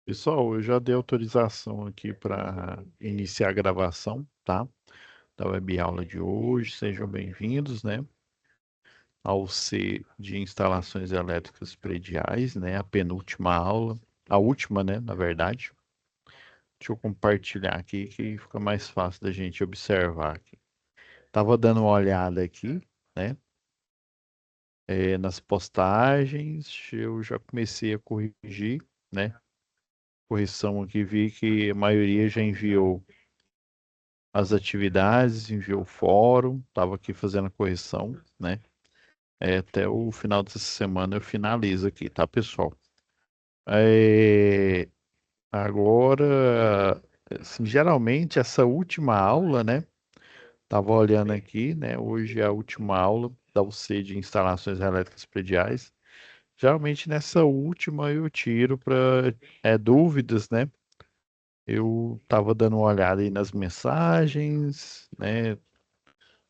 Pessoal, eu já dei autorização aqui para iniciar a gravação, tá? Da web aula de hoje. Sejam bem-vindos, né? Ao C de instalações elétricas prediais, né? A penúltima aula, a última, né? Na verdade. Deixa eu compartilhar aqui que fica mais fácil da gente observar aqui. Tava dando uma olhada aqui, né? Nas postagens, eu já comecei a corrigir, né? Correção aqui, vi que a maioria já enviou as atividades, enviou o fórum, estava aqui fazendo a correção, né? Até o final dessa semana eu finalizo aqui, tá, pessoal? É, agora, assim, geralmente essa última aula, né? Tava olhando aqui, né? Hoje é a última aula da UC de instalações elétricas prediais. Geralmente nessa última eu tiro para dúvidas, né? Eu estava dando uma olhada aí nas mensagens, né?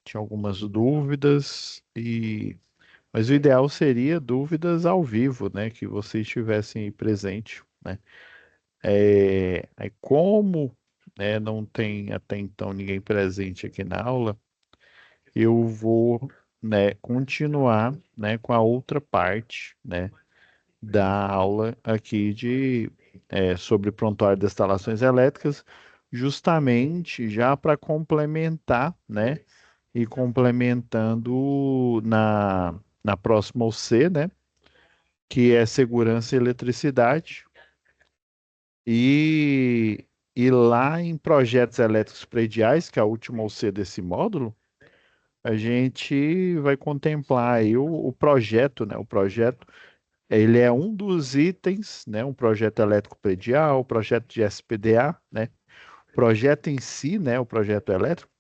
Tinha algumas dúvidas mas o ideal seria dúvidas ao vivo, né? Que vocês estivessem aí presente, né? Aí como, né, não tem até então ninguém presente aqui na aula, eu vou, né, continuar, né, com a outra parte, né, da aula aqui sobre prontuário das instalações elétricas, justamente já para complementar, né? E complementando na próxima OC, né? Que é segurança e eletricidade. E, e lá em projetos elétricos prediais, que é a última OC desse módulo, a gente vai contemplar aí o projeto, né? O projeto, ele é um dos itens, né? Um projeto elétrico predial, projeto de SPDA, né? O projeto em si, né? O projeto elétrico,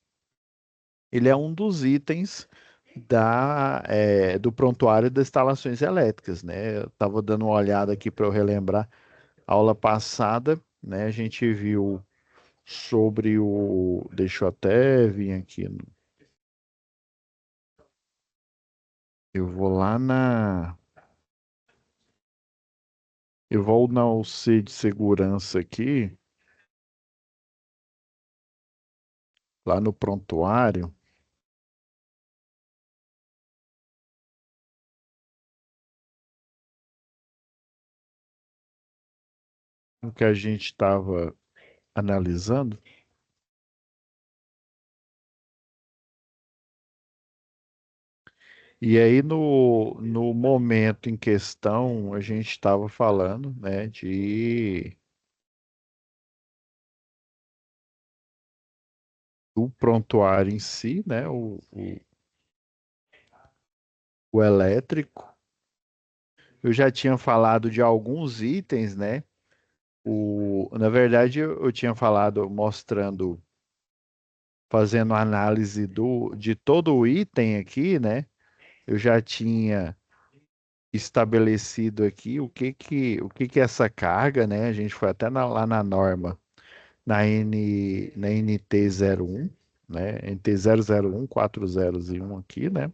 ele é um dos itens do prontuário das instalações elétricas, né? Eu estava dando uma olhada aqui para eu relembrar a aula passada, né? A gente viu sobre deixa eu até vir aqui, eu vou lá eu vou na UC de segurança aqui, lá no prontuário, o que a gente estava analisando. E aí, no momento em questão, a gente estava falando, né, do prontuário em si, né, o elétrico. Eu já tinha falado de alguns itens, né? Na verdade, eu tinha falado mostrando, fazendo análise de todo o item aqui, né? Eu já tinha estabelecido aqui o que que é essa carga, né? A gente foi até lá na norma, na NT 01, né? NT 001, 4 zeros e 1 aqui, né?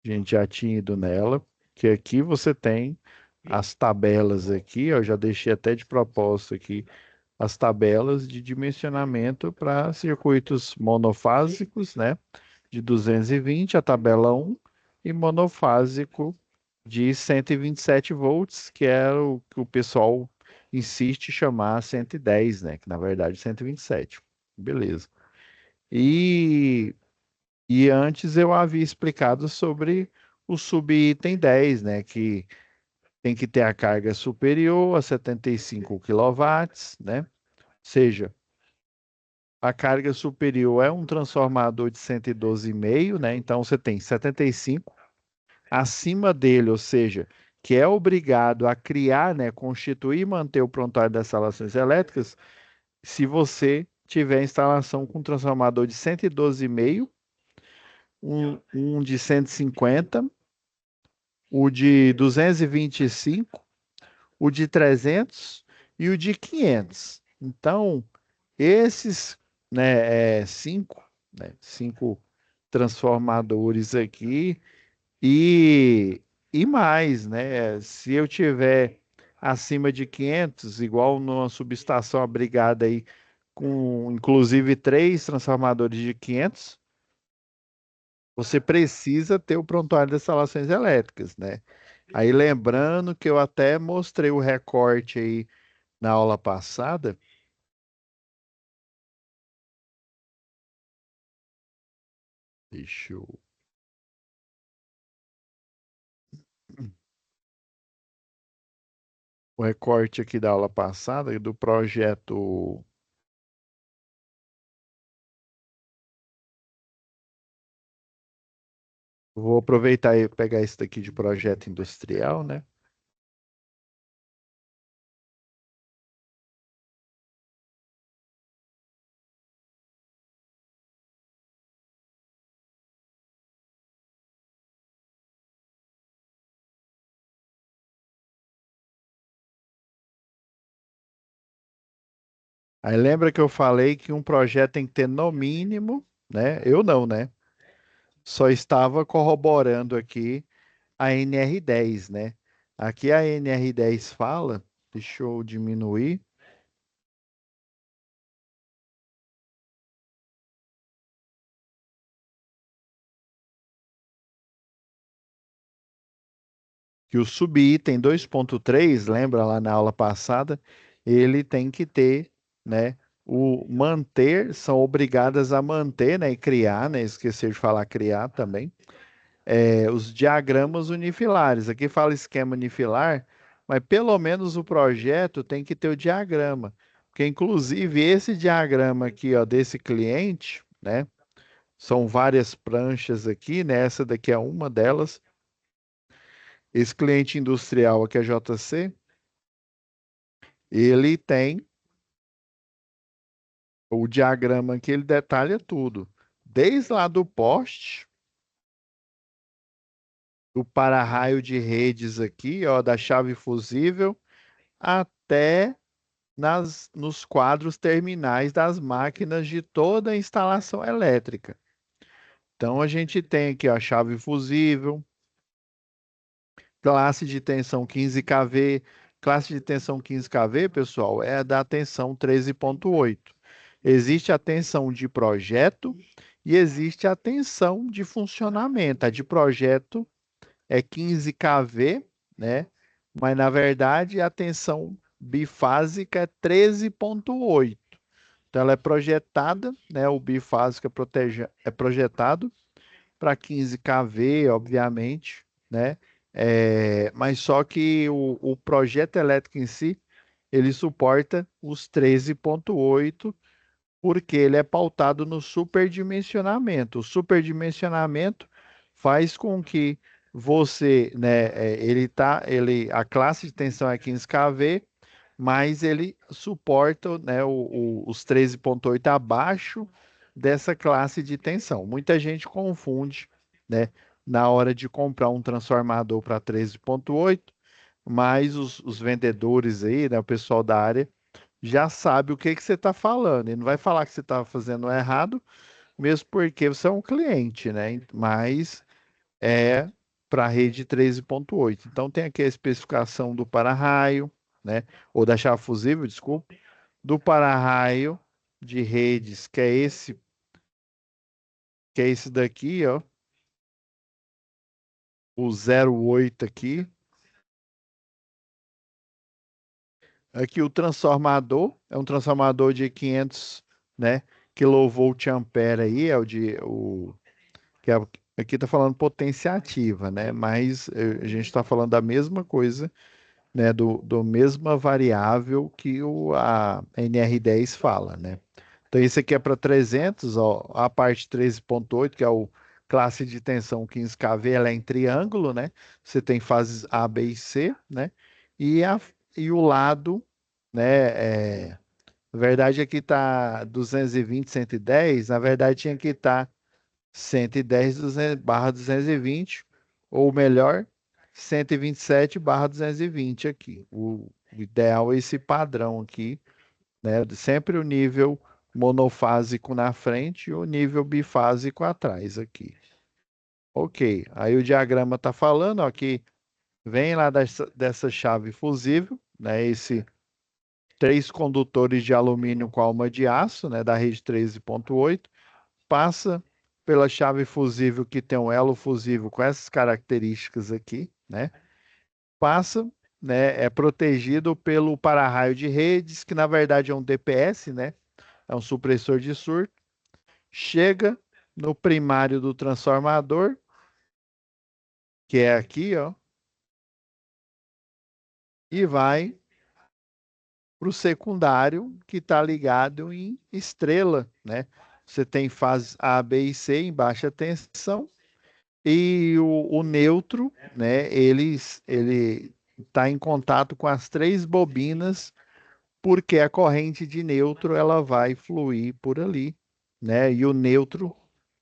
A gente já tinha ido nela, que aqui você tem as tabelas aqui, eu já deixei até de propósito aqui as tabelas de dimensionamento para circuitos monofásicos, né? De 220, a tabela um, e monofásico de 127 volts, que é o que o pessoal insiste em chamar 110, né? Que na verdade é 127. Beleza. E, e antes eu havia explicado sobre o subitem 10, né? Que tem que ter a carga superior a 75 quilowatts, né? Ou seja, a carga superior é um transformador de 112,5, né? Então você tem 75 acima dele, ou seja, que é obrigado a criar, né, constituir e manter o prontuário das instalações elétricas, se você tiver instalação com transformador de 112,5, um de 150, o de 225, o de 300 e o de 500. Então, esses, né, cinco transformadores aqui e, e mais, né? Se eu tiver acima de 500, igual numa subestação abrigada aí, com inclusive três transformadores de 500, você precisa ter o prontuário das instalações elétricas, né? Aí lembrando que eu até mostrei o recorte aí na aula passada. Deixa eu... O recorte aqui da aula passada do projeto. Vou aproveitar e pegar esse daqui de projeto industrial, né? Aí lembra que eu falei que um projeto tem que ter no mínimo, né? Eu não, né? Só estava corroborando aqui a NR10, né? Aqui a NR10 fala, deixa eu diminuir, que o subitem 2.3, lembra lá na aula passada, ele tem que ter, né? O manter, são obrigadas a manter, né? E criar, né? Esqueci de falar criar também os diagramas unifilares. Aqui fala esquema unifilar, mas pelo menos o projeto tem que ter o diagrama. Porque, inclusive, esse diagrama aqui, ó, desse cliente, né? São várias pranchas aqui, né? Essa daqui é uma delas. Esse cliente industrial aqui, a JC, ele tem o diagrama que ele detalha tudo. Desde lá do poste, do para-raio de redes aqui, ó, da chave fusível, até nos quadros terminais das máquinas de toda a instalação elétrica. Então, a gente tem aqui ó, a chave fusível, classe de tensão 15 kV. Classe de tensão 15 kV, pessoal, é a da tensão 13.8. Existe a tensão de projeto e existe a tensão de funcionamento. A de projeto é 15 kV, né? Mas, na verdade, a tensão bifásica é 13.8. Então, ela é projetada, né? O bifásico é projetado para 15 kV, obviamente, né? Mas só que o projeto elétrico em si, ele suporta os 13.8 porque ele é pautado no superdimensionamento. O superdimensionamento faz com que você, né, a classe de tensão é 15 kV, mas ele suporta, né, os 13.8 abaixo dessa classe de tensão. Muita gente confunde, né, na hora de comprar um transformador para 13.8, mas os vendedores aí, né, o pessoal da área, já sabe o que que você está falando. Ele não vai falar que você está fazendo errado, mesmo porque você é um cliente, né? Mas é para a rede 13.8. Então tem aqui a especificação do para-raio, né? Ou da chave fusível, desculpa, do para-raio de redes, que é esse daqui, ó, o 08 aqui. Aqui o transformador é um transformador de 500, né, kilovolt-ampere aí, é que aqui está falando potência ativa, né? Mas a gente está falando da mesma coisa, né? Do mesma variável que a NR10 fala, né? Então, esse aqui é para 300, ó, a parte 13.8, que é o classe de tensão 15 kV, ela é em triângulo, né? Você tem fases A, B e C, né? E, e o lado, né? Na verdade, aqui está 220, 110, na verdade tinha que estar 110 barra 220, ou melhor, 127 barra 220 aqui. O ideal é esse padrão aqui, né? Sempre o nível monofásico na frente e o nível bifásico atrás aqui. Ok, aí o diagrama está falando ó, que vem lá dessa chave fusível, né? Esse três condutores de alumínio com alma de aço, né? Da rede 13.8, passa pela chave fusível que tem um elo fusível com essas características aqui, né? Passa, né? É protegido pelo para-raio de redes, que na verdade é um DPS, né? É um supressor de surto. Chega no primário do transformador, que é aqui, ó, e vai para o secundário, que está ligado em estrela, né? Você tem fases A, B e C em baixa tensão, e o neutro, né? Ele está em contato com as três bobinas, porque a corrente de neutro ela vai fluir por ali, né? E o neutro,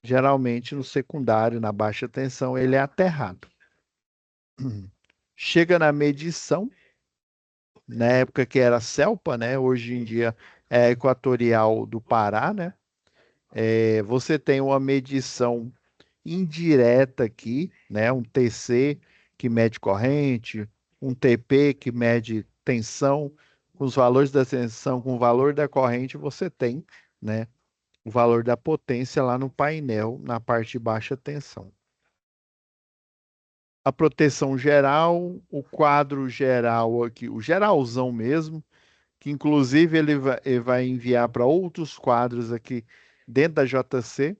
geralmente no secundário, na baixa tensão, ele é aterrado. Chega na medição, na época que era CELPA, né? Hoje em dia é a Equatorial do Pará, né? Você tem uma medição indireta aqui, né? Um TC que mede corrente, um TP que mede tensão, com os valores da tensão, com o valor da corrente, você tem, né? O valor da potência lá no painel, na parte de baixa tensão. A proteção geral, o quadro geral aqui, o geralzão mesmo, que inclusive ele vai enviar para outros quadros aqui dentro da JC.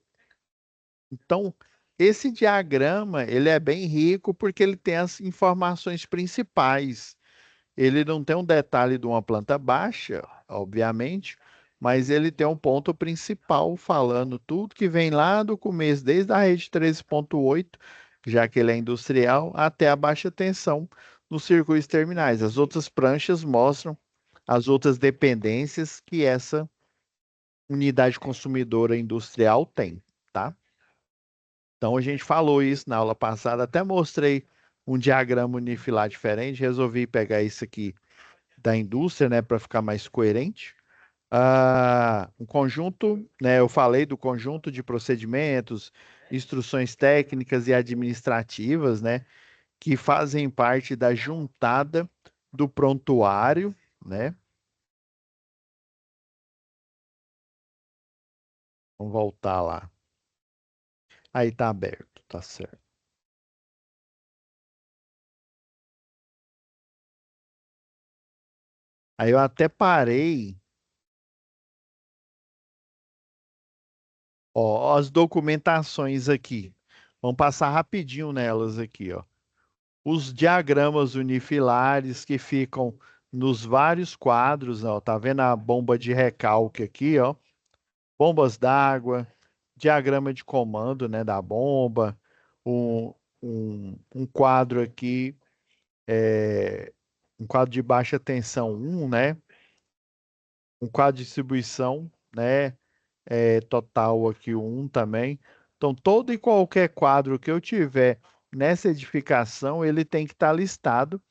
Então, esse diagrama, ele é bem rico porque ele tem as informações principais. Ele não tem um detalhe de uma planta baixa, obviamente, mas ele tem um ponto principal falando tudo que vem lá do começo, desde a rede 13.8, já que ele é industrial, até a baixa tensão nos circuitos terminais. As outras pranchas mostram as outras dependências que essa unidade consumidora industrial tem, tá? Então a gente falou isso na aula passada, até mostrei um diagrama unifilar diferente, resolvi pegar isso aqui da indústria, né, para ficar mais coerente. Um conjunto, né, eu falei do conjunto de procedimentos, instruções técnicas e administrativas, né, que fazem parte da juntada do prontuário, né? Vamos voltar lá. Aí tá aberto, tá certo. Aí eu até parei, ó, as documentações aqui. Vamos passar rapidinho nelas aqui, ó. Os diagramas unifilares que ficam nos vários quadros, ó. Tá vendo a bomba de recalque aqui, ó? Bombas d'água, diagrama de comando, né, da bomba, um, um quadro aqui, é, um quadro de baixa tensão um, né? Um quadro de distribuição, né? Total aqui um também. Então, todo e qualquer quadro que eu tiver nessa edificação, ele tem que estar listado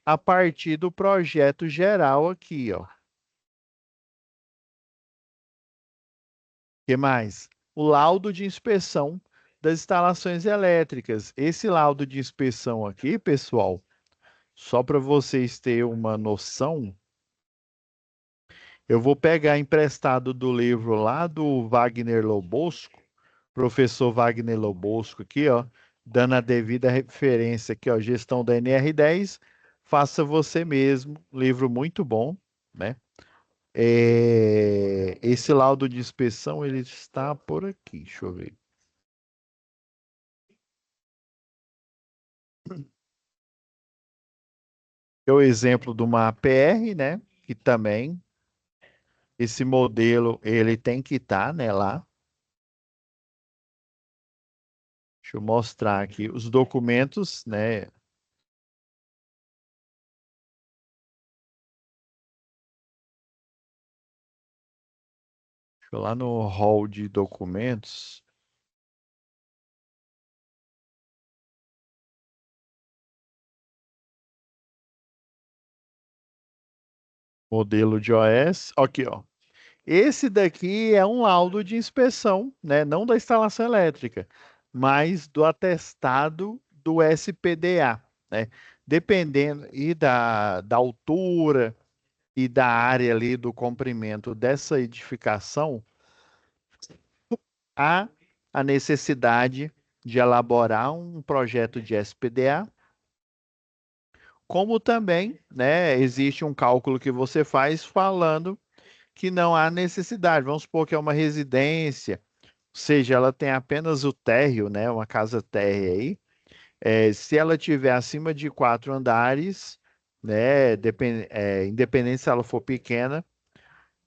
a partir do projeto geral aqui, ó. O que mais? O laudo de inspeção das instalações elétricas. Esse laudo de inspeção aqui, pessoal, só para vocês terem uma noção, eu vou pegar emprestado do livro lá do Wagner Lobosco, professor Wagner Lobosco aqui, ó, dando a devida referência aqui, ó, gestão da NR10, faça você mesmo, livro muito bom, né? Esse laudo de inspeção, ele está por aqui, deixa eu ver. É o exemplo de uma APR, né? Que também, esse modelo, ele tem que estar, né, lá. Deixa eu mostrar aqui os documentos, né? Deixa eu lá no hall de documentos, modelo de OS. Aqui, ó. Esse daqui é um laudo de inspeção, né? Não da instalação elétrica, mas do atestado do SPDA, né? dependendo e da altura e da área ali do comprimento dessa edificação, há a necessidade de elaborar um projeto de SPDA, como também, né, existe um cálculo que você faz falando que não há necessidade. Vamos supor que é uma residência, ou seja, ela tem apenas o térreo, né, uma casa térrea aí. Se ela tiver acima de 4 andares, né, independente se ela for pequena,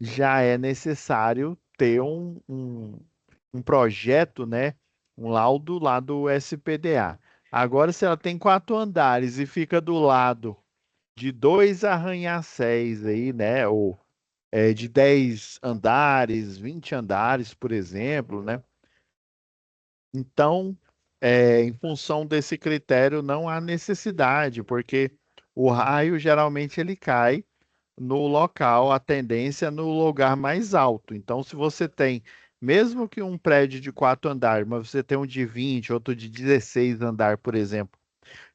já é necessário ter um projeto, né, um laudo lá do SPDA. Agora, se ela tem 4 andares e fica do lado de dois arranha-céus aí, né, ou de 10 andares, 20 andares, por exemplo, né? Então, em função desse critério, não há necessidade, porque o raio geralmente ele cai no local, a tendência é no lugar mais alto. Então, se você tem, mesmo que um prédio de 4 andares, mas você tem um de 20, outro de 16 andar, por exemplo,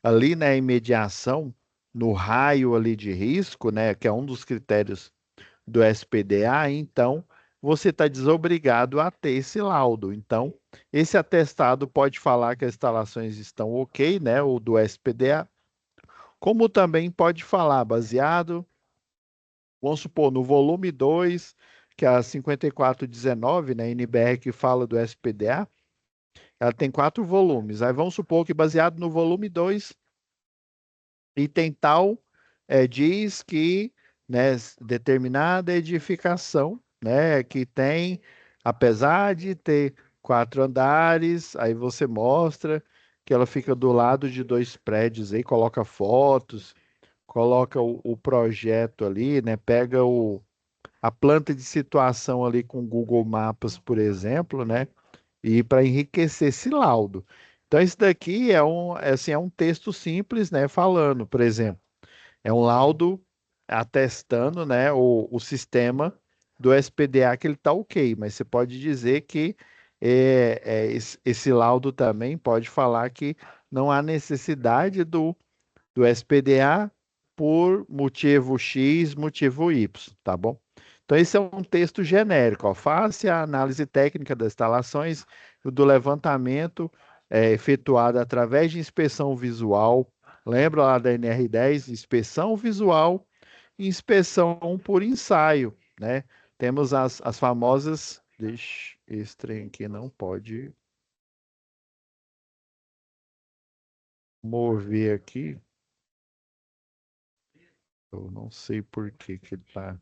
ali na imediação, no raio ali de risco, né, que é um dos critérios do SPDA, então você está desobrigado a ter esse laudo. Então, esse atestado pode falar que as instalações estão ok, né, o do SPDA, como também pode falar baseado, vamos supor, no volume 2, que é a 5419, né, NBR que fala do SPDA, ela tem 4 volumes. Aí vamos supor que baseado no volume 2, item tal diz que, né, determinada edificação, né, que tem, apesar de ter 4 andares, aí você mostra que ela fica do lado de dois prédios, aí coloca fotos, coloca o projeto ali, né, pega a planta de situação ali com o Google Maps, por exemplo, né, e para enriquecer esse laudo. Então, isso daqui é um texto simples, né, falando, por exemplo, é um laudo atestando, né, o sistema do SPDA que ele está ok, mas você pode dizer que esse laudo também pode falar que não há necessidade do SPDA por motivo X, motivo Y, tá bom? Então, esse é um texto genérico, ó. Faça a análise técnica das instalações e do levantamento efetuado através de inspeção visual. Lembra lá da NR10? Inspeção visual e inspeção por ensaio, né? Temos as famosas. Deixa, esse trem aqui não pode mover aqui. Eu não sei por que que ele tá.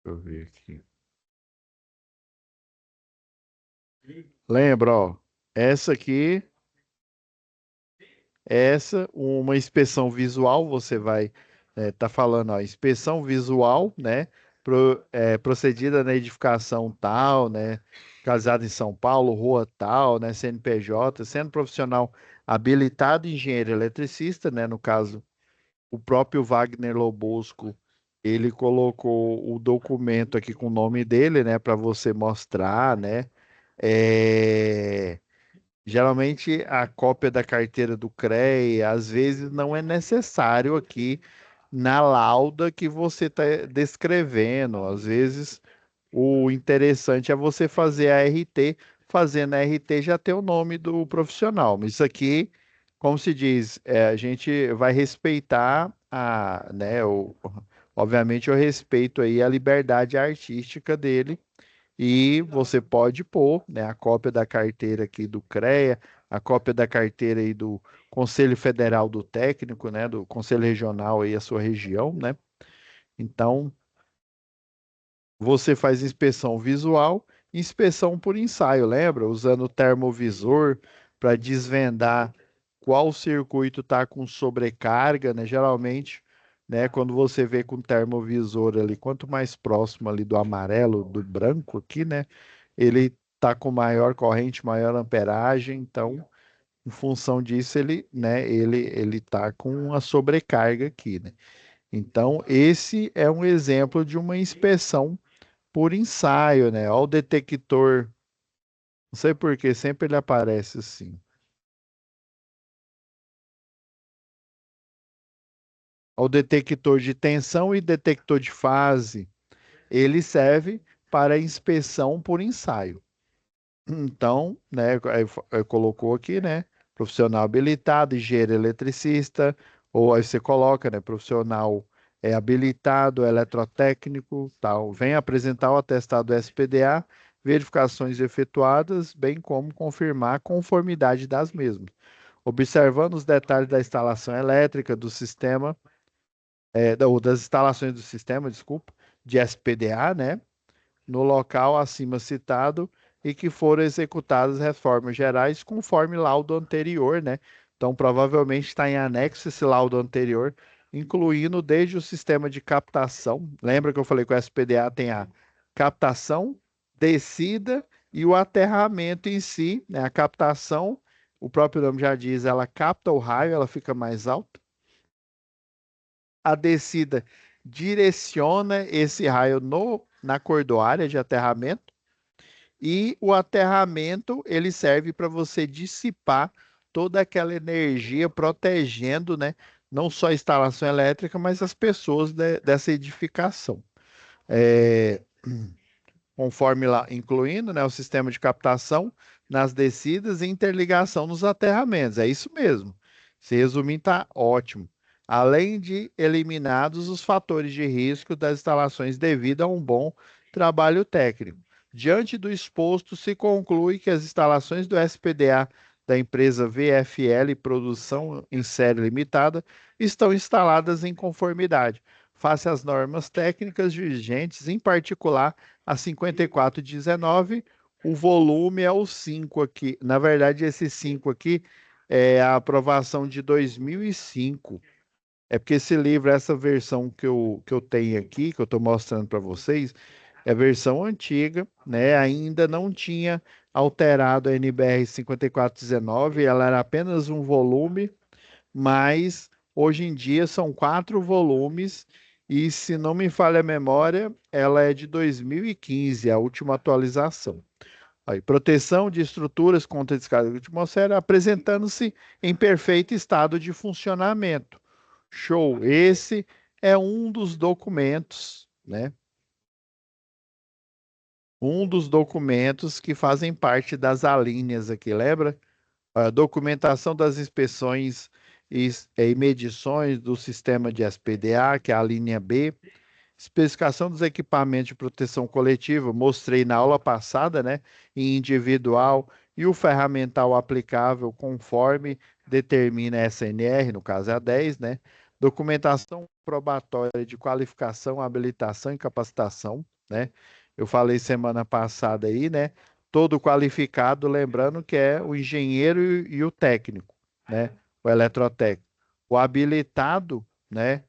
Deixa eu ver aqui. Lembra, ó, essa aqui, uma inspeção visual, você vai tá falando, ó, inspeção visual, né, procedida na edificação tal, né, casado em São Paulo, rua tal, né, CNPJ, sendo profissional habilitado engenheiro eletricista, né, no caso, o próprio Wagner Lobosco, ele colocou o documento aqui com o nome dele, né, para você mostrar, né, é, geralmente a cópia da carteira do CREA, às vezes não é necessário aqui na lauda que você está descrevendo. Às vezes o interessante é você fazer a RT, fazendo a RT já ter o nome do profissional. Mas isso aqui, como se diz, a gente vai respeitar né, obviamente eu respeito aí a liberdade artística dele e você pode pôr, né, a cópia da carteira aqui do CREA, a cópia da carteira aí do Conselho Federal do Técnico, né, do Conselho Regional aí a sua região, né? Então, você faz inspeção visual, inspeção por ensaio, lembra? Usando o termovisor para desvendar qual circuito está com sobrecarga, né? Geralmente, né, quando você vê com o termovisor ali, quanto mais próximo ali do amarelo, do branco aqui, né, ele está com maior corrente, maior amperagem, então, em função disso, ele tá com uma sobrecarga aqui, né? Então, esse é um exemplo de uma inspeção por ensaio, né? Ó, o detector, não sei por que, sempre ele aparece assim. Ó, o detector de tensão e detector de fase, ele serve para inspeção por ensaio. Então, né, aí colocou aqui, né, profissional habilitado, engenheiro eletricista, ou aí você coloca, né, profissional habilitado, eletrotécnico, tal. Vem apresentar o atestado SPDA, verificações efetuadas, bem como confirmar a conformidade das mesmas. Observando os detalhes da instalação elétrica do sistema, ou das instalações do sistema, desculpa, de SPDA, né? No local acima citado e que foram executadas reformas gerais conforme laudo anterior, né? Então, provavelmente está em anexo esse laudo anterior, incluindo desde o sistema de captação. Lembra que eu falei que o SPDA tem a captação, descida e o aterramento em si, né? A captação, o próprio nome já diz, ela capta o raio, ela fica mais alta. A descida direciona esse raio na cordoária de aterramento e o aterramento ele serve para você dissipar toda aquela energia, protegendo, né, não só a instalação elétrica, mas as pessoas dessa edificação. É, conforme lá, incluindo, né, o sistema de captação nas descidas e interligação nos aterramentos. É isso mesmo. Se resumir, está ótimo. Além de eliminados os fatores de risco das instalações devido a um bom trabalho técnico. Diante do exposto, se conclui que as instalações do SPDA da empresa VFL Produção em Série Limitada estão instaladas em conformidade, face às normas técnicas vigentes, em particular a 5419, o volume é o 5 aqui. Na verdade, esse 5 aqui é a aprovação de 2005. É porque esse livro, essa versão que eu tenho aqui, que eu estou mostrando para vocês, é a versão antiga, né? Ainda não tinha alterado a NBR 5419, ela era apenas um volume, mas hoje em dia são 4 volumes e, se não me falha a memória, ela é de 2015, a última atualização. Aí, proteção de estruturas contra descarga de atmosfera, apresentando-se em perfeito estado de funcionamento. Show! Esse é um dos documentos, né? Um dos documentos que fazem parte das alíneas aqui, lembra? A documentação das inspeções e medições do sistema de SPDA, que é a linha B, especificação dos equipamentos de proteção coletiva, mostrei na aula passada, né, em individual, e o ferramental aplicável conforme determina a SNR, no caso é a 10, né, documentação probatória de qualificação, habilitação e capacitação, né, eu falei semana passada aí, né, todo qualificado, lembrando que é o engenheiro e o técnico, né, o eletrotécnico. O habilitado, né,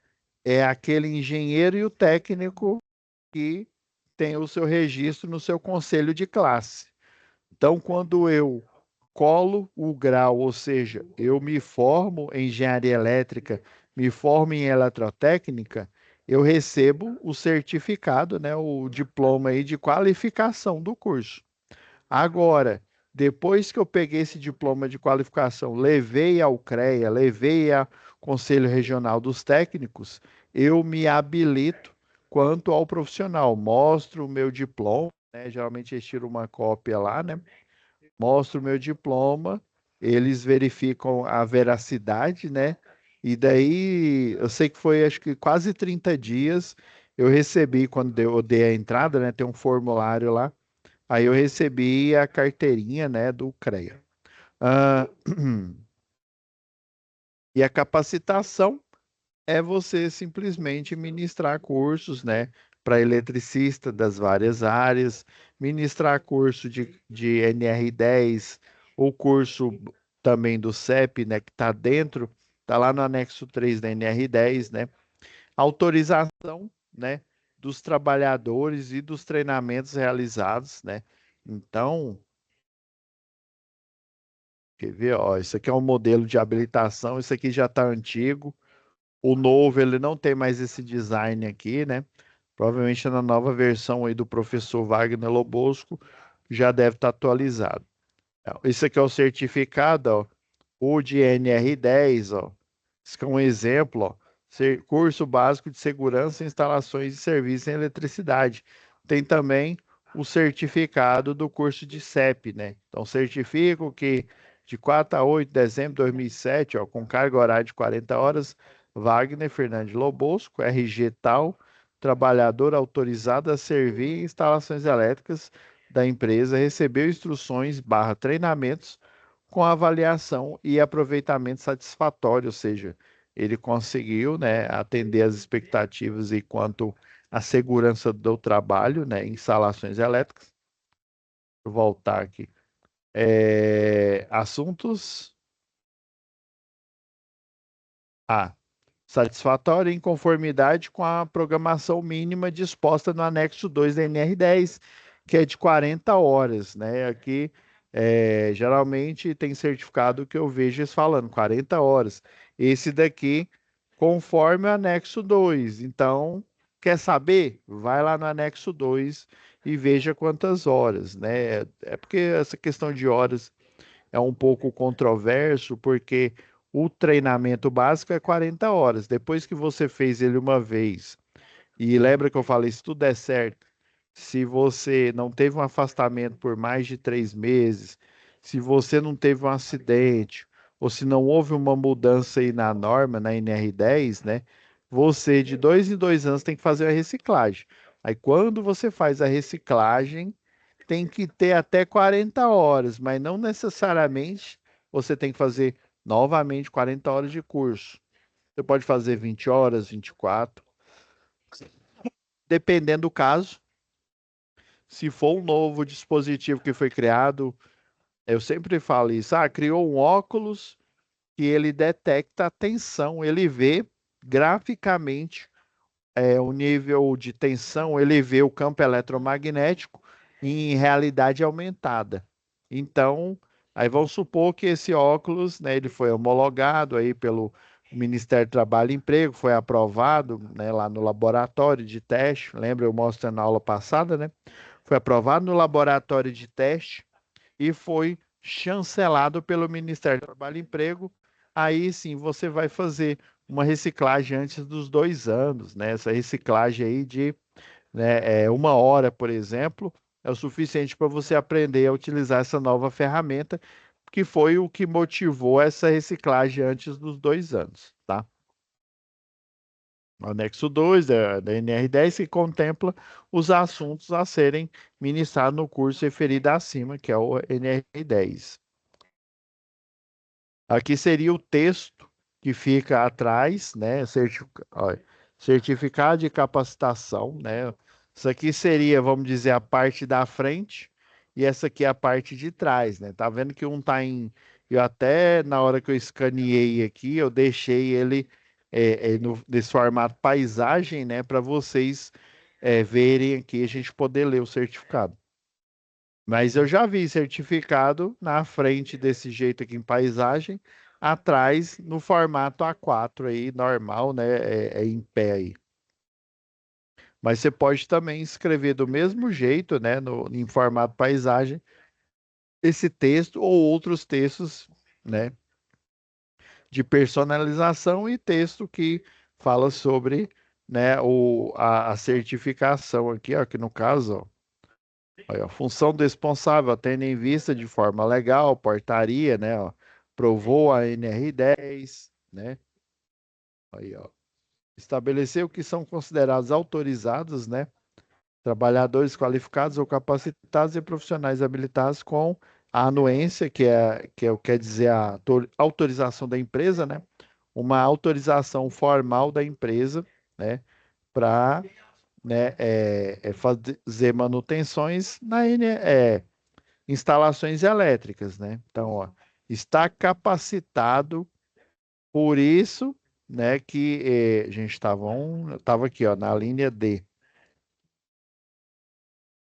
é aquele engenheiro e o técnico que tem o seu registro no seu conselho de classe. Então, quando eu colo o grau, ou seja, eu me formo em engenharia elétrica, me formo em eletrotécnica, eu recebo o certificado, né, o diploma aí de qualificação do curso. Agora, depois que eu peguei esse diploma de qualificação, levei ao CREA, levei ao Conselho Regional dos Técnicos, eu me habilito quanto ao profissional. Mostro o meu diploma, né? Geralmente eles tiram uma cópia lá, né? Mostro o meu diploma, eles verificam a veracidade, né? E daí, eu sei que foi acho que quase 30 dias, eu recebi, quando eu dei a entrada, né? Tem um formulário lá. Aí eu recebi a carteirinha, né, do CREA. Ah, e a capacitação é você simplesmente ministrar cursos, né, para eletricista das várias áreas, ministrar curso de NR10, o curso também do CEP, né, que está dentro, está lá no anexo 3 da NR10, né, autorização, né, dos trabalhadores e dos treinamentos realizados, né. Então, quer ver? Ó, isso aqui é um modelo de habilitação, isso aqui já está antigo. O novo, ele não tem mais esse design aqui, né? Provavelmente na nova versão aí do professor Wagner Lobosco já deve estar atualizado. Esse aqui é o certificado, ó, o de NR10, ó. Esse aqui é um exemplo, ó. Curso básico de segurança, instalações e serviços em eletricidade. Tem também o certificado do curso de CEP, né? Então, certifico que de 4 a 8 de dezembro de 2007, ó, com carga horária de 40 horas, Wagner Fernandes Lobosco, RG tal, trabalhador autorizado a servir em instalações elétricas da empresa, recebeu instruções barra treinamentos com avaliação e aproveitamento satisfatório, ou seja, ele conseguiu, né, atender as expectativas e quanto à segurança do trabalho, né, em instalações elétricas. Vou voltar aqui. Assuntos. A. Satisfatório em conformidade com a programação mínima disposta no anexo 2 da NR10, que é de 40 horas, né? Aqui, geralmente tem certificado que eu vejo eles falando 40 horas. Esse daqui, conforme o anexo 2. Então, quer saber? Vai lá no anexo 2 e veja quantas horas, né? É porque essa questão de horas é um pouco controverso, porque o treinamento básico é 40 horas. Depois que você fez ele uma vez, e lembra que eu falei, se tudo der certo, se você não teve um afastamento por mais de 3 meses, se você não teve um acidente, ou se não houve uma mudança aí na norma, na NR10, né? Você, de 2 em 2 anos, tem que fazer a reciclagem. Aí, quando você faz a reciclagem, tem que ter até 40 horas, mas não necessariamente você tem que fazer novamente 40 horas de curso. Você pode fazer 20 horas, 24, dependendo do caso. Se for um novo dispositivo que foi criado, eu sempre falo isso. Ah, criou um óculos que ele detecta a tensão, ele vê graficamente o nível de tensão, ele vê o campo eletromagnético em realidade aumentada. Então, aí vamos supor que esse óculos, né, ele foi homologado aí pelo Ministério do Trabalho e Emprego, foi aprovado, né, lá no laboratório de teste. Lembra eu mostrando na aula passada, né? Foi aprovado no laboratório de teste e foi chancelado pelo Ministério do Trabalho e Emprego. Aí sim você vai fazer uma reciclagem antes dos 2 anos, né? Essa reciclagem aí de, né, 1 hora, por exemplo, é o suficiente para você aprender a utilizar essa nova ferramenta, que foi o que motivou essa reciclagem antes dos 2 anos, tá? O anexo 2 da NR10 que contempla os assuntos a serem ministrados no curso referido acima, que é o NR10. Aqui seria o texto que fica atrás, né? Olha, certificado de capacitação, né? Isso aqui seria, vamos dizer, a parte da frente e essa aqui é a parte de trás, né? Tá vendo que um tá em. Eu até na hora que eu escaneei aqui, eu deixei ele nesse formato paisagem, né? Para vocês verem aqui, a gente poder ler o certificado. Mas eu já vi certificado na frente desse jeito aqui em paisagem, atrás no formato A4 aí, normal, né? Em pé aí. Mas você pode também escrever do mesmo jeito, né? Em formato paisagem, esse texto ou outros textos, né? De personalização e texto que fala sobre, né? A certificação aqui, ó, que no caso, ó, aí, ó, função do responsável, tendo em vista de forma legal, portaria, né, ó, provou a NR10, né, aí, ó, estabeleceu que são considerados autorizados, né, trabalhadores qualificados ou capacitados e profissionais habilitados com a anuência, quer dizer a autorização da empresa, né, uma autorização formal da empresa, né, para, né, fazer manutenções na instalações elétricas, né? Então, ó, está capacitado, por isso, né, que a gente estava aqui, ó, na linha D.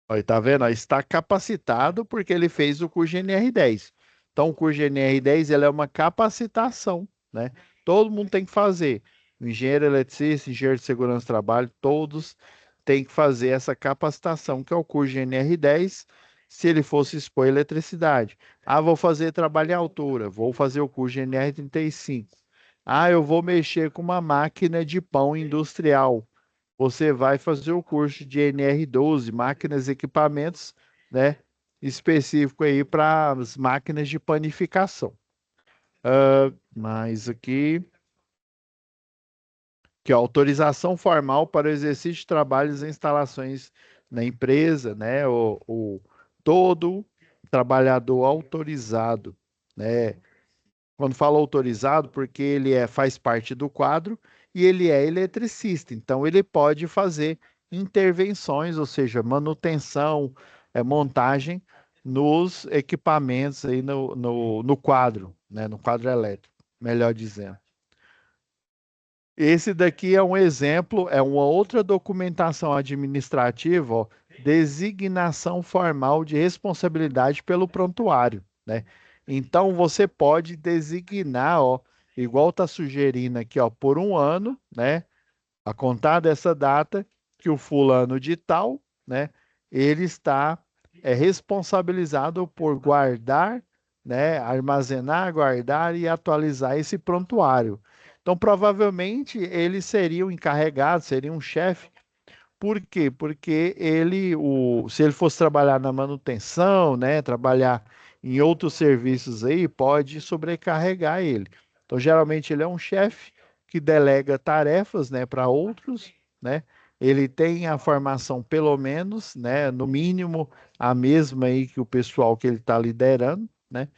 Ó, tá vendo? Ó, está capacitado porque ele fez o curso de NR10. Então, o curso de NR10 ele é uma capacitação, né? Todo mundo tem que fazer. O engenheiro eletricista, engenheiro de segurança do trabalho, todos tem que fazer essa capacitação, que é o curso de NR10, se ele fosse expor eletricidade. Ah, vou fazer trabalho em altura, vou fazer o curso de NR35. Ah, eu vou mexer com uma máquina de pão industrial. Você vai fazer o curso de NR12, máquinas e equipamentos, né, específico aí para as máquinas de panificação. Mas aqui, que é autorização formal para o exercício de trabalhos e instalações na empresa, né? Todo trabalhador autorizado, né? Quando falo autorizado, porque ele faz parte do quadro e ele é eletricista, então ele pode fazer intervenções, ou seja, manutenção, montagem nos equipamentos aí no quadro, né? No quadro elétrico, melhor dizendo. Esse daqui é um exemplo, é uma outra documentação administrativa, ó, designação formal de responsabilidade pelo prontuário, né? Então você pode designar, ó, igual está sugerindo aqui, ó, por um ano, né? A contar dessa data que o fulano de tal, né? Ele está responsabilizado por guardar, né? Armazenar, guardar e atualizar esse prontuário. Então, provavelmente, ele seria o encarregado, seria um chefe. Por quê? Porque se ele fosse trabalhar na manutenção, né, trabalhar em outros serviços aí, pode sobrecarregar ele. Então, geralmente, ele é um chefe que delega tarefas, né, para outros, né? Ele tem a formação, pelo menos, né, no mínimo, a mesma aí que o pessoal que ele está liderando, né?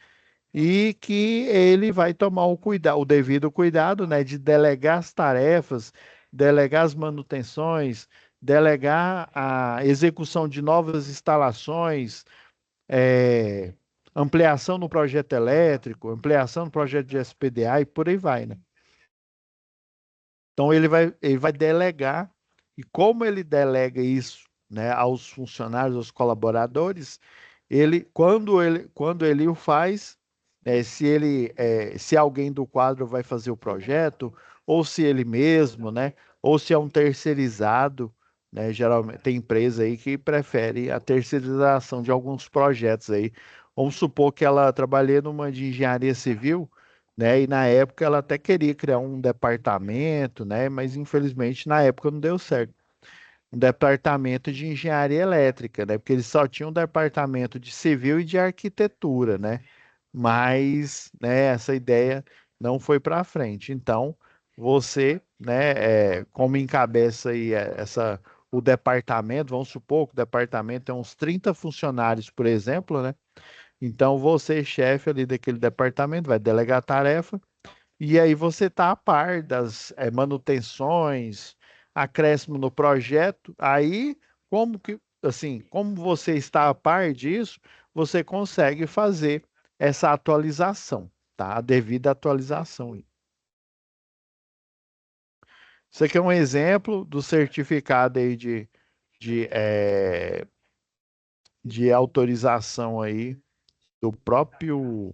E que ele vai tomar o devido cuidado, né, de delegar as tarefas, delegar as manutenções, delegar a execução de novas instalações, é, ampliação no projeto elétrico, ampliação no projeto de SPDA e por aí vai, né? Então ele vai delegar, e como ele delega isso, né, aos funcionários, aos colaboradores, quando ele o faz, se alguém do quadro vai fazer o projeto, ou se ele mesmo, né, ou se é um terceirizado, né, geralmente tem empresa aí que prefere a terceirização de alguns projetos aí. Vamos supor que ela trabalhei numa de engenharia civil, né? E na época ela até queria criar um departamento, né? Mas infelizmente na época não deu certo. Um departamento de engenharia elétrica, né? Porque eles só tinham um departamento de civil e de arquitetura, né? Mas, né, essa ideia não foi para frente. Então, você, né, como encabeça aí o departamento, vamos supor que o departamento tem uns 30 funcionários, por exemplo, né? Então, você, chefe ali daquele departamento, vai delegar a tarefa e aí você está a par das manutenções, acréscimo no projeto. Aí, como você está a par disso, você consegue fazer essa atualização, tá? A devida atualização. Isso aqui é um exemplo do certificado aí de, eh, de autorização aí do próprio.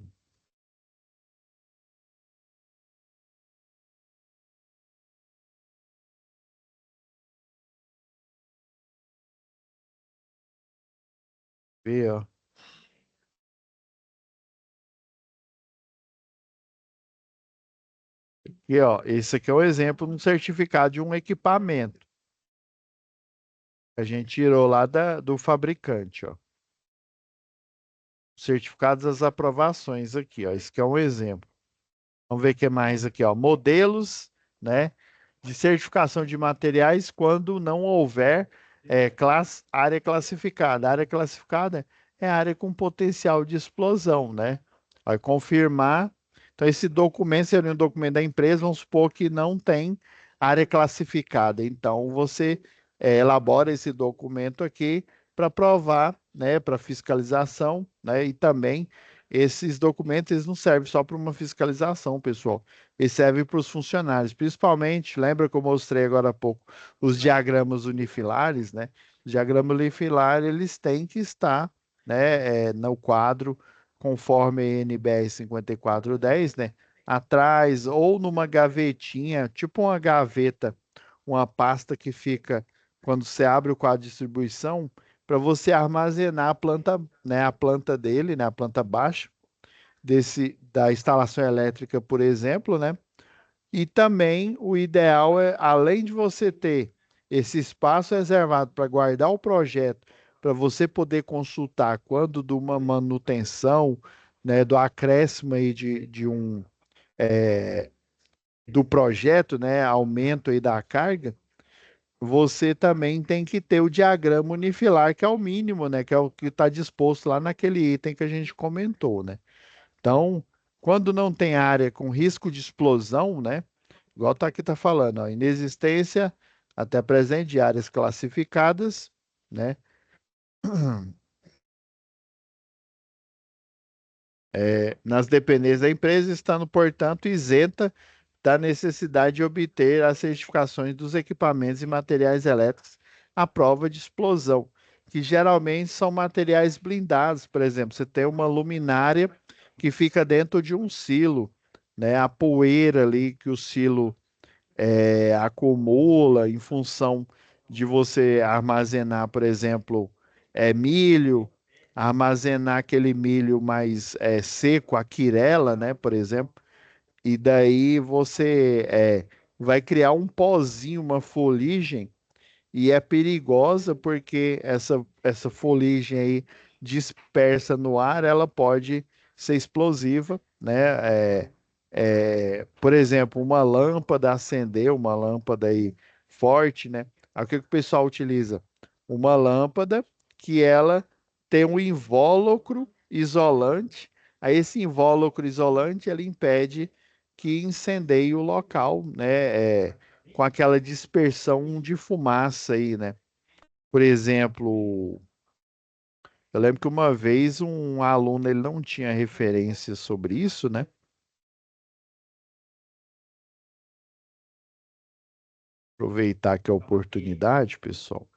Vê, ó. E, ó, esse aqui é o exemplo de um certificado de um equipamento. A gente tirou lá do fabricante, ó. Certificados das aprovações aqui, ó. Esse aqui é um exemplo. Vamos ver o que mais aqui, ó. Modelos, né, de certificação de materiais quando não houver área classificada. A área classificada é a área com potencial de explosão, né? Vai confirmar. Então, esse documento seria um documento da empresa, vamos supor que não tem área classificada. Então, você elabora esse documento aqui para provar, né, para fiscalização, né, e também esses documentos eles não servem só para uma fiscalização, pessoal. Eles servem para os funcionários, principalmente, lembra que eu mostrei agora há pouco os diagramas unifilares, né? Os diagramas unifilares, eles têm que estar, né, no quadro, conforme a NBR 5410, né? Atrás ou numa gavetinha, tipo uma gaveta, uma pasta que fica quando você abre o quadro de distribuição, para você armazenar a planta, né, a planta dele, né, a planta baixa da instalação elétrica, por exemplo, né? E também o ideal é, além de você ter esse espaço reservado para guardar o projeto, para você poder consultar quando de uma manutenção, né, do acréscimo aí do projeto, né, aumento aí da carga, você também tem que ter o diagrama unifilar, que é o mínimo, né, que é o que está disposto lá naquele item que a gente comentou, né? Então, quando não tem área com risco de explosão, né? Igual tá aqui tá falando, ó, inexistência até presente de áreas classificadas, né? Nas dependências da empresa, estando, portanto, isenta da necessidade de obter as certificações dos equipamentos e materiais elétricos à prova de explosão, que geralmente são materiais blindados. Por exemplo, você tem uma luminária que fica dentro de um silo, né? A poeira ali que o silo acumula em função de você armazenar, por exemplo, milho, armazenar aquele milho mais seco, a quirela, né, por exemplo, e daí você vai criar um pozinho, uma fuligem e é perigosa porque essa fuligem aí dispersa no ar, ela pode ser explosiva, né? Por exemplo, uma lâmpada acender, uma lâmpada aí forte, né? Aí o que que o pessoal utiliza? Uma lâmpada que ela tem um invólucro isolante. Aí esse invólucro isolante ele impede que incendeie o local, né? Com aquela dispersão de fumaça aí, né? Por exemplo, eu lembro que uma vez um aluno ele não tinha referência sobre isso, né? Aproveitar aqui a oportunidade, pessoal.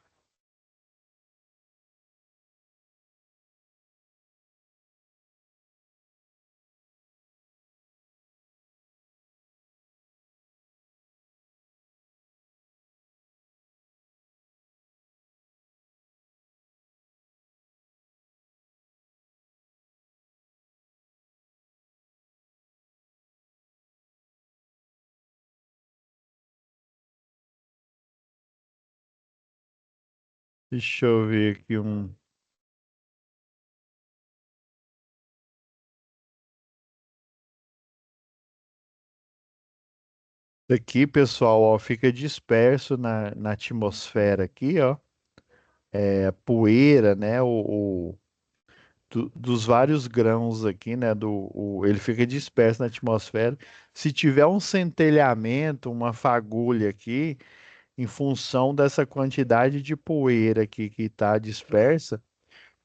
Deixa eu ver aqui um. Aqui, pessoal, ó, fica disperso na atmosfera aqui, ó, poeira, né? Dos vários grãos aqui, né? Ele fica disperso na atmosfera. Se tiver um centelhamento, uma fagulha aqui, em função dessa quantidade de poeira aqui que está dispersa,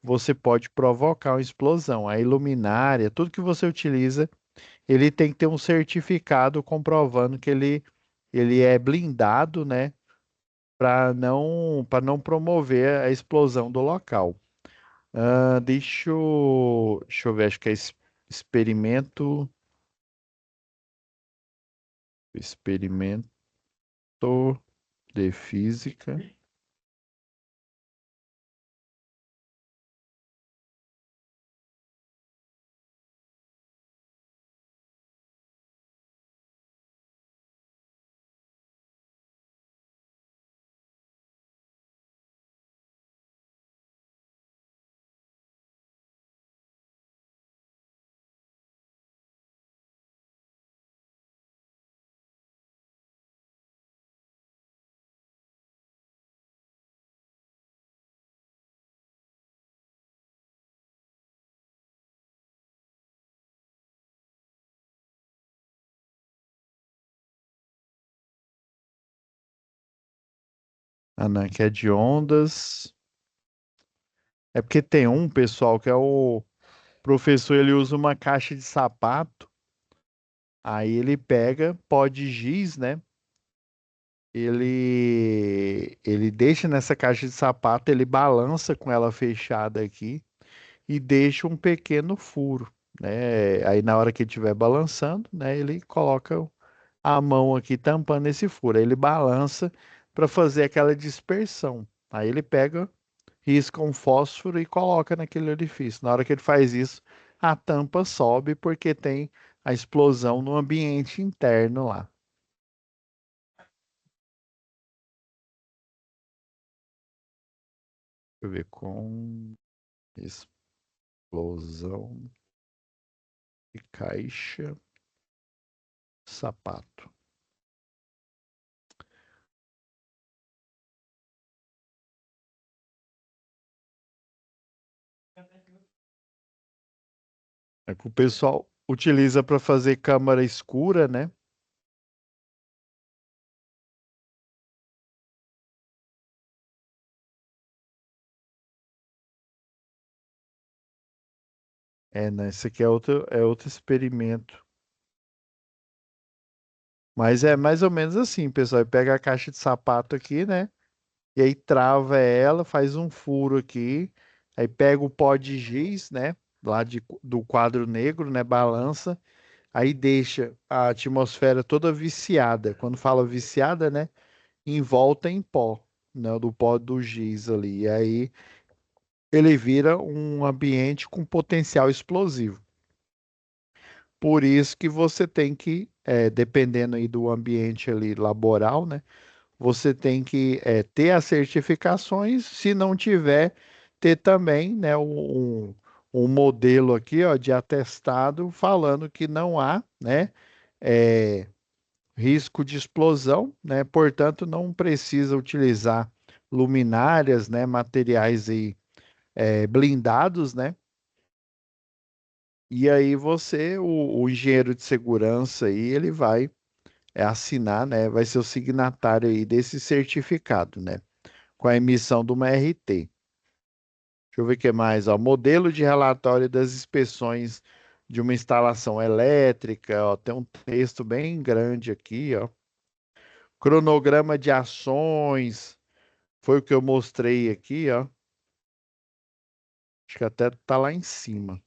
você pode provocar uma explosão. A luminária, tudo que você utiliza, ele tem que ter um certificado comprovando que ele é blindado, né? Para não promover a explosão do local. Deixa eu ver, acho que é experimento, experimento de física. Ah, não, que é de ondas. É porque tem um pessoal que é o professor, ele usa uma caixa de sapato, aí ele pega pó de giz, né? Ele deixa nessa caixa de sapato, ele balança com ela fechada aqui e deixa um pequeno furo, né? Aí na hora que ele estiver balançando, né, ele coloca a mão aqui tampando esse furo. Aí ele balança, para fazer aquela dispersão. Aí ele pega, risca um fósforo e coloca naquele orifício. Na hora que ele faz isso, a tampa sobe porque tem a explosão no ambiente interno lá. Deixa eu ver, com explosão de caixa, sapato. É que o pessoal utiliza para fazer câmara escura, né? É, né? Esse aqui é outro experimento. Mas é mais ou menos assim, pessoal. Pega a caixa de sapato aqui, né? E aí trava ela, faz um furo aqui. Aí pega o pó de giz, né? Do quadro negro, né? Balança. Aí deixa a atmosfera toda viciada. Quando fala viciada, né? Envolta em pó, né? Do pó do giz ali. E aí ele vira um ambiente com potencial explosivo. Por isso que você tem que, dependendo aí do ambiente ali laboral, né? Você tem que ter as certificações, se não tiver, ter também, né, um modelo aqui, ó, de atestado falando que não há, né, eh, risco de explosão, né? Portanto, não precisa utilizar luminárias, né, materiais aí, blindados, né? E aí o engenheiro de segurança aí, ele vai assinar, né? Vai ser o signatário aí desse certificado, né? Com a emissão de uma RT. Deixa eu ver o que mais, ó. Modelo de relatório das inspeções de uma instalação elétrica, ó. Tem um texto bem grande aqui, ó. Cronograma de ações, foi o que eu mostrei aqui, ó. Acho que até tá lá em cima.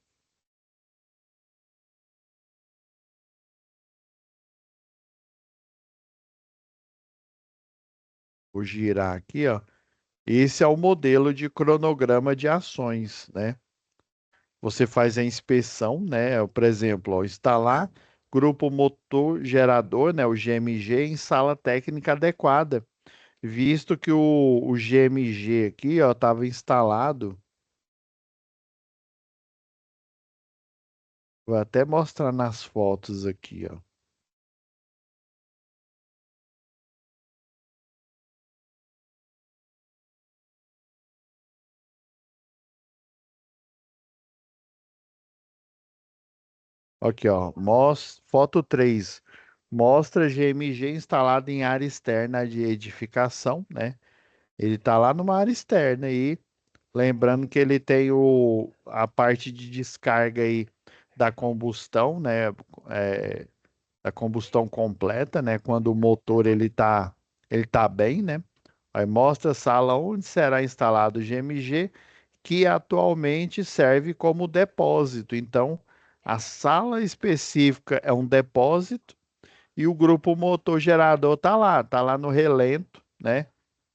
Vou girar aqui, ó. Esse é o modelo de cronograma de ações, né? Você faz a inspeção, né? Por exemplo, ó, instalar grupo motor gerador, né? O GMG em sala técnica adequada, visto que o GMG aqui, ó, estava instalado. Vou até mostrar nas fotos aqui, ó. Aqui, ó. Foto 3 mostra GMG instalado em área externa de edificação, né? Ele está lá numa área externa aí. Lembrando que ele tem a parte de descarga aí da combustão, né? É, da combustão completa, né? Quando o motor ele tá bem, né? Aí mostra a sala onde será instalado o GMG, que atualmente serve como depósito. Então, a sala específica é um depósito e o grupo motor gerador tá lá no relento, né?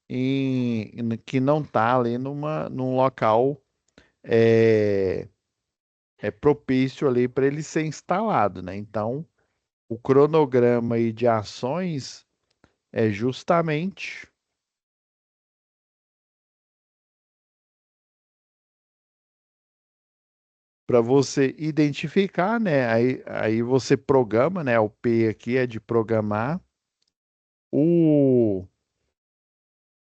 Que não tá ali num local é, propício ali para ele ser instalado, né? Então, o cronograma aí de ações é justamente para você identificar, né? Aí você programa, né? O P aqui é de programar, o,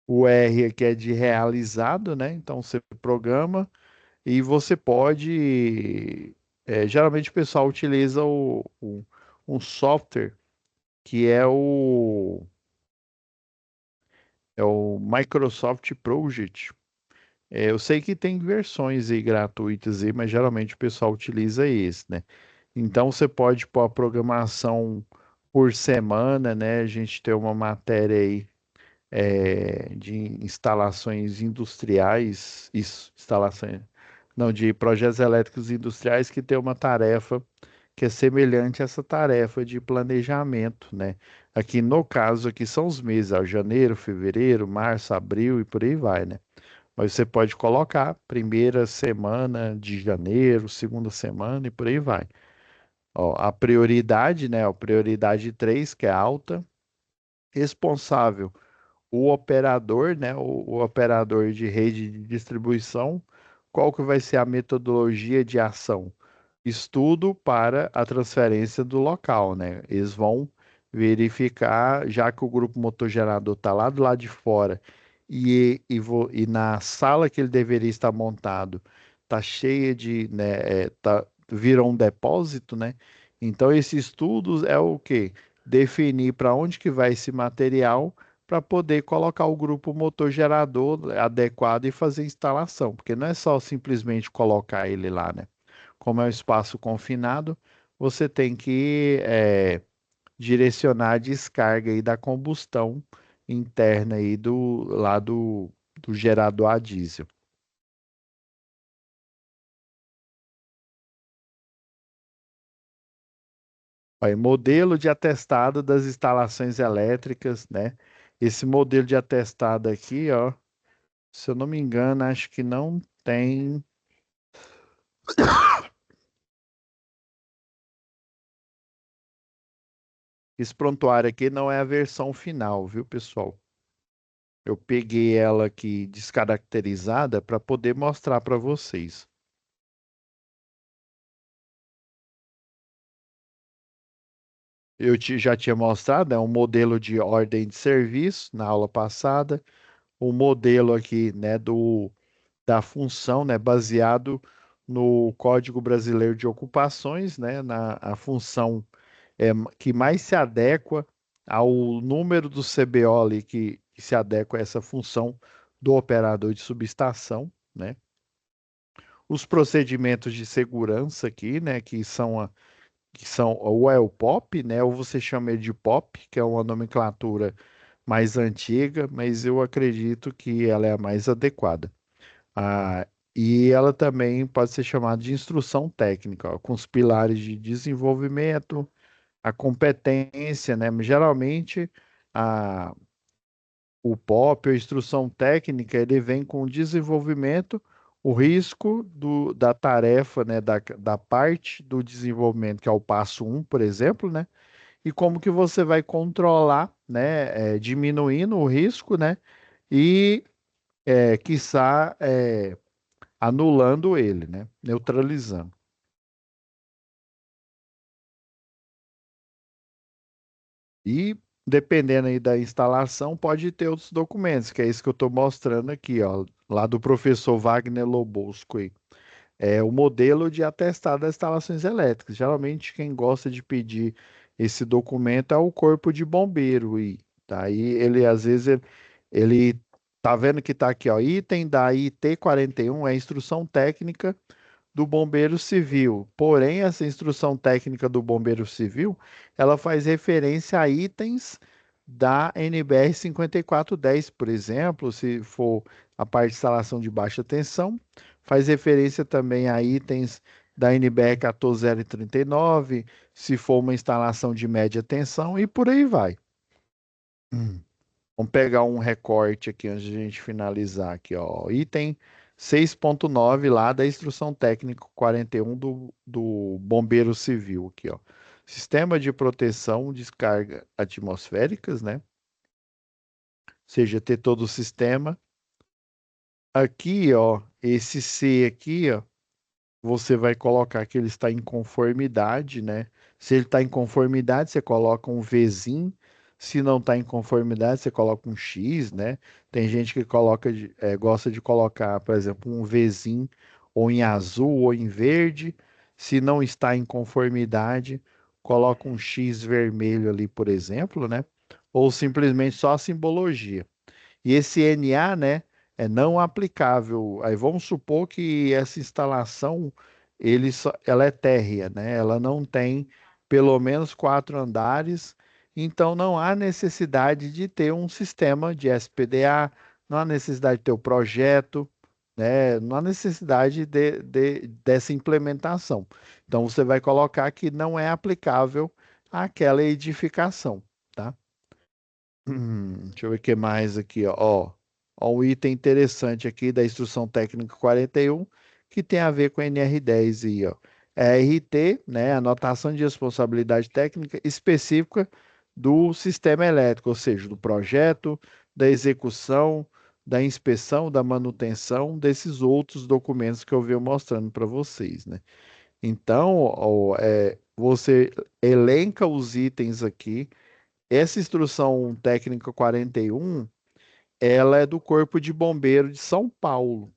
o R aqui é de realizado, né? Então você programa e você pode. Geralmente o pessoal utiliza um software que é o Microsoft Project. Eu sei que tem versões aí gratuitas aí, mas geralmente o pessoal utiliza esse, né? Então você pode pôr a programação por semana, né? A gente tem uma matéria aí de instalações industriais, isso, instalações, não, de projetos elétricos industriais que tem uma tarefa que é semelhante a essa tarefa de planejamento, né? Aqui no caso aqui são os meses, ó, janeiro, fevereiro, março, abril e por aí vai, né? Mas você pode colocar primeira semana de janeiro, segunda semana e por aí vai. Ó, a prioridade, né? A prioridade 3 que é alta, responsável o operador, né, o operador de rede de distribuição, qual que vai ser a metodologia de ação? Estudo para a transferência do local, né? Eles vão verificar, já que o grupo motor gerador está lá do lado de fora e na sala que ele deveria estar montado está cheia de, né, virou um depósito, né? Então esse estudo é o quê? Definir para onde que vai esse material para poder colocar o grupo motor gerador adequado e fazer a instalação, porque não é só simplesmente colocar ele lá, né? Como é um espaço confinado, você tem que direcionar a descarga aí da combustão interna aí do gerador a diesel. Aí, modelo de atestado das instalações elétricas, né? Esse modelo de atestado aqui, ó, se eu não me engano, acho que não tem. Esse prontuário aqui não é a versão final, viu, pessoal? Eu peguei ela aqui descaracterizada para poder mostrar para vocês. Já tinha mostrado, é um modelo de ordem de serviço na aula passada, o modelo aqui, né, da função, né, baseado no Código Brasileiro de Ocupações, né, na a função que mais se adequa ao número do CBO ali que se adequa a essa função do operador de subestação, né? Os procedimentos de segurança aqui, né, que são ou é o POP, né, ou você chama ele de POP, que é uma nomenclatura mais antiga, mas eu acredito que ela é a mais adequada. Ah, e ela também pode ser chamada de instrução técnica, ó, com os pilares de desenvolvimento, a competência, né? Geralmente, a, o POP, a instrução técnica, ele vem com o desenvolvimento, o risco da tarefa, né? Da parte do desenvolvimento, que é o passo um, por exemplo, né? E como que você vai controlar, né? Diminuindo o risco, né? E, quiçá, anulando ele, né? Neutralizando. E dependendo aí da instalação, pode ter outros documentos, que é isso que eu estou mostrando aqui, ó, lá do professor Wagner Lobosco aí. É o modelo de atestado das instalações elétricas. Geralmente quem gosta de pedir esse documento é o corpo de bombeiro e daí ele às vezes ele tá vendo que tá aqui, ó, item da IT 41 é instrução técnica do Bombeiro Civil. Porém, essa instrução técnica do Bombeiro Civil, ela faz referência a itens da NBR 5410, por exemplo, se for a parte de instalação de baixa tensão, faz referência também a itens da NBR 14039, se for uma instalação de média tensão e por aí vai. Hum. Vamos pegar um recorte aqui antes de a gente finalizar aqui, ó. Item 6.9 lá da instrução técnica 41 do Bombeiro Civil aqui, ó. Sistema de proteção, descarga atmosféricas, né? Ou seja, ter todo o sistema. Aqui, ó, esse C aqui, ó, você vai colocar que ele está em conformidade, né? Se ele está em conformidade, você coloca um Vzinho. Se não está em conformidade, você coloca um X, né? Tem gente que gosta de colocar, por exemplo, um Vzinho ou em azul ou em verde. Se não está em conformidade, coloca um X vermelho ali, por exemplo, né? Ou simplesmente só a simbologia. E esse NA, né, é não aplicável. Aí vamos supor que essa instalação ela é térrea, né? Ela não tem pelo menos 4 andares, então não há necessidade de ter um sistema de SPDA, não há necessidade de ter o projeto, né? Não há necessidade dessa implementação. Então, você vai colocar que não é aplicável àquela edificação, tá? Deixa eu ver o que mais aqui, ó. Ó, um item interessante aqui da Instrução Técnica 41, que tem a ver com a NR10 aí, ó. É a RT, né, anotação de responsabilidade técnica específica do sistema elétrico, ou seja, do projeto, da execução, da inspeção, da manutenção, desses outros documentos que eu venho mostrando para vocês, né? Então, ó, você elenca os itens aqui. Essa instrução técnica 41, ela é do Corpo de Bombeiro de São Paulo.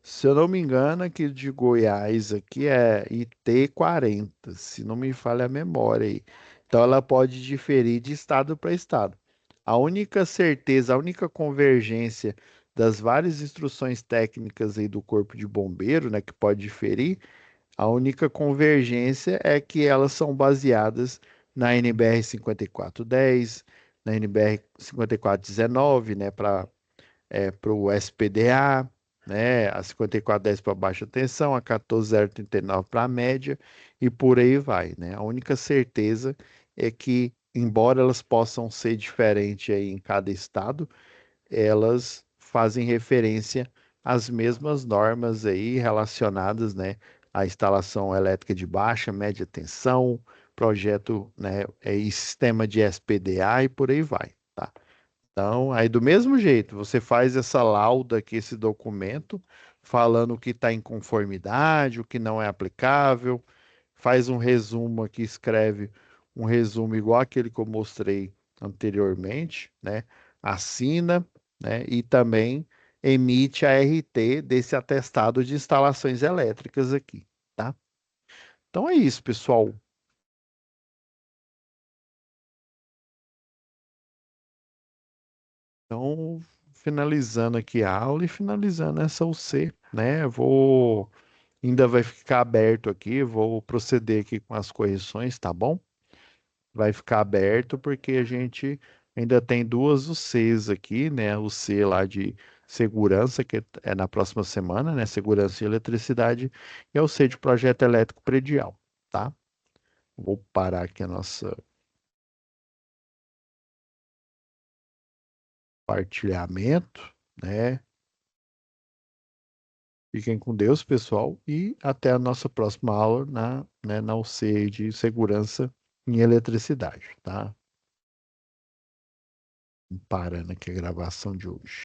Se eu não me engano, aqui de Goiás aqui é IT 40, se não me falha a memória aí. Então ela pode diferir de estado para estado. A única certeza, a única convergência das várias instruções técnicas aí do Corpo de Bombeiro, né, que pode diferir, a única convergência é que elas são baseadas na NBR 5410, na NBR 5419, né, para o SPDA, né, a 5410 para baixa tensão, a 14039 para média e por aí vai, né? A única certeza é que, embora elas possam ser diferentes aí em cada estado, elas fazem referência às mesmas normas aí relacionadas, né, à instalação elétrica de baixa, média tensão, projeto, né, e sistema de SPDA e por aí vai, tá? Então, aí do mesmo jeito, você faz essa lauda aqui, esse documento, falando o que está em conformidade, o que não é aplicável, faz um resumo aqui, escreve um resumo igual aquele que eu mostrei anteriormente, né? Assina, né? E também emite a RT desse atestado de instalações elétricas aqui, tá? Então é isso, pessoal. Então, finalizando aqui a aula e finalizando essa UC, né? Vou ainda vai ficar aberto aqui, vou proceder aqui com as correções, tá bom? Vai ficar aberto porque a gente ainda tem duas UCs aqui, né? O C lá de segurança, que é na próxima semana, né? Segurança e eletricidade, e é o C de projeto elétrico predial, tá? Vou parar aqui a nossa partilhamento, né? Fiquem com Deus, pessoal, e até a nossa próxima aula na UC de segurança em eletricidade, tá? Parando aqui a gravação de hoje.